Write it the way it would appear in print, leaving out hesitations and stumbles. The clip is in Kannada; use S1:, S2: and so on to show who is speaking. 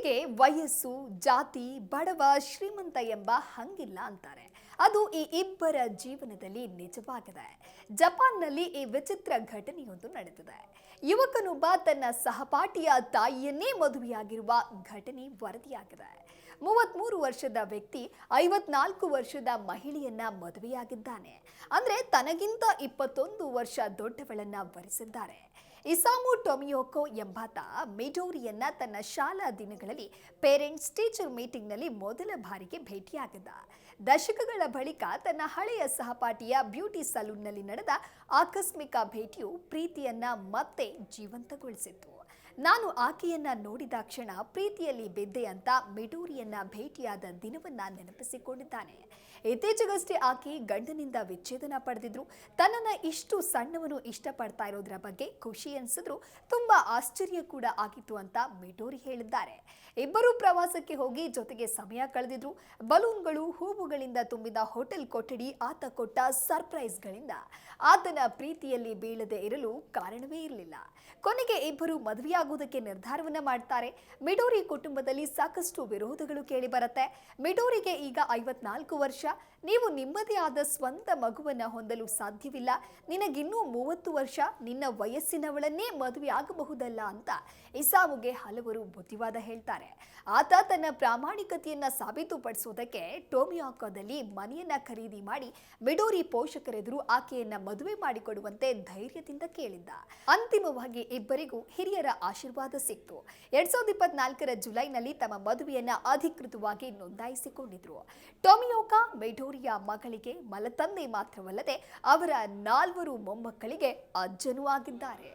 S1: ಪ್ರೀತಿಗೆ ವಯಸ್ಸು, ಜಾತಿ, ಬಡವ, ಶ್ರೀಮಂತ ಎಂಬ ಹಂಗಿಲ್ಲ ಅಂತಾರೆ. ಅದು ಈ ಇಬ್ಬರ ಜೀವನದಲ್ಲಿ ನಿಜವಾಗಿದೆ. ಜಪಾನ್ನಲ್ಲಿ ಈ ವಿಚಿತ್ರ ಘಟನೆಯೊಂದು ನಡೆದಿದೆ. ಯುವಕನೊಬ್ಬ ತನ್ನ ಸಹಪಾಠಿಯ ತಾಯಿಯನ್ನೇ ಮದುವೆಯಾಗಿರುವ ಘಟನೆ ವರದಿಯಾಗಿದೆ. 33 ವರ್ಷದ ವ್ಯಕ್ತಿ 54 ವರ್ಷದ ಮಹಿಳೆಯನ್ನ ಮದುವೆಯಾಗಿದ್ದಾನೆ. ಅಂದ್ರೆ ತನಗಿಂತ 21 ವರ್ಷ ದೊಡ್ಡವಳನ್ನ ವರಿಸಿದ್ದಾರೆ. ಇಸಾಮು ಟೊಮಿಯೋಕೋ ಎಂಬಾತ ಮಿಡೋರಿಯನ್ನ ತನ್ನ ಶಾಲಾ ದಿನಗಳಲ್ಲಿ ಪೇರೆಂಟ್ಸ್ ಟೀಚರ್ ಮೀಟಿಂಗ್ನಲ್ಲಿ ಮೊದಲ ಬಾರಿಗೆ ಭೇಟಿಯಾಗಿದ್ದ. ದಶಕಗಳ ಬಳಿಕ ತನ್ನ ಹಳೆಯ ಸಹಪಾಠಿಯ ಬ್ಯೂಟಿ ಸಲೂನ್ನಲ್ಲಿ ನಡೆದ ಆಕಸ್ಮಿಕ ಭೇಟಿಯು ಪ್ರೀತಿಯನ್ನ ಮತ್ತೆ ಜೀವಂತಗೊಳಿಸಿತ್ತು. ನಾನು ಆಕೆಯನ್ನ ನೋಡಿದ ಕ್ಷಣ ಪ್ರೀತಿಯಲ್ಲಿ ಬಿದ್ದೆ ಅಂತ ಮಿಡೋರಿಯನ್ನ ಭೇಟಿಯಾದ ದಿನವನ್ನ ನೆನಪಿಸಿಕೊಂಡಿದ್ದಾನೆ. ಇತ್ತೀಚೆಗಷ್ಟೇ ಆಕೆ ಗಂಡನಿಂದ ವಿಚ್ಛೇದನ ಪಡೆದಿದ್ರು. ತನ್ನನ್ನ ಇಷ್ಟು ಸಣ್ಣವನು ಇಷ್ಟಪಡ್ತಾ ಇರೋದ್ರ ಬಗ್ಗೆ ಖುಷಿ ಅನ್ಸಿದ್ರು, ತುಂಬಾ ಆಶ್ಚರ್ಯ ಕೂಡ ಆಗಿತ್ತು ಅಂತ ಮಿಡೋರಿ ಹೇಳಿದ್ದಾರೆ. ಇಬ್ಬರು ಪ್ರವಾಸಕ್ಕೆ ಹೋಗಿ ಜೊತೆಗೆ ಸಮಯ ಕಳೆದಿದ್ರು. ಬಲೂನ್ಗಳು, ಹೂವುಗಳಿಂದ ತುಂಬಿದ ಹೋಟೆಲ್ ಕೊಠಡಿ, ಆತ ಕೊಟ್ಟ ಸರ್ಪ್ರೈಸ್ಗಳಿಂದ ಆತನ ಪ್ರೀತಿಯಲ್ಲಿ ಬೀಳದೆ ಇರಲು ಕಾರಣವೇ ಇರಲಿಲ್ಲ. ಕೊನೆಗೆ ಇಬ್ಬರು ಮದುವೆಯಾಗುವುದಕ್ಕೆ ನಿರ್ಧಾರವನ್ನ ಮಾಡ್ತಾರೆ. ಮಿಡೋರಿ ಕುಟುಂಬದಲ್ಲಿ ಸಾಕಷ್ಟು ವಿರೋಧಗಳು ಕೇಳಿ ಬರುತ್ತೆ. ಮಿಡೋರಿಗೆ ಈಗ 54 ವರ್ಷ. ನೀವು ನಿಮ್ಮದೇ ಆದ ಸ್ವಂತ ಮಗುವನ್ನ ಹೊಂದಲು ಸಾಧ್ಯವಿಲ್ಲ. ನಿನಗಿನ್ನೂ 30 ವರ್ಷ. ನಿನ್ನ ವಯಸ್ಸಿನವಳನ್ನೇ ಮದುವೆ ಆಗಬಹುದಲ್ಲ ಅಂತ ಇಸಾಮುಗೆ ಹಲವರು ಬುದ್ಧಿವಾದ ಹೇಳ್ತಾರೆ. ಆತ ತನ್ನ ಪ್ರಾಮಾಣಿಕತೆಯನ್ನ ಸಾಬೀತುಪಡಿಸುವುದಕ್ಕೆ ಟೊಮಿಯಾಕೋದಲ್ಲಿ ಮನೆಯನ್ನ ಖರೀದಿ ಮಾಡಿ ಮಿಡೋರಿ ಪೋಷಕರೆದುರು ಆಕೆಯನ್ನ ಮದುವೆ ಮಾಡಿಕೊಡುವಂತೆ ಧೈರ್ಯದಿಂದ ಕೇಳಿದ್ದ. ಅಂತಿಮವಾಗಿ ಇಬ್ಬರಿಗೂ ಹಿರಿಯರ ಆಶೀರ್ವಾದ ಸಿಕ್ತು. 2024ರ ಜುಲೈನಲ್ಲಿ ತಮ್ಮ ಮದುವೆಯನ್ನ ಅಧಿಕೃತವಾಗಿ ನೋಂದಾಯಿಸಿಕೊಂಡಿದ್ರು. ಟೊಮಿಯೋಕಾ ಮಿಡೋರಿಯ ಮಗಳಿಗೆ ಮಲತಂದೆ ಮಾತ್ರವಲ್ಲದೆ ಅವರ 4 ಮೊಮ್ಮಕ್ಕಳಿಗೆ ಅಜ್ಜನೂ ಆಗಿದ್ದಾರೆ.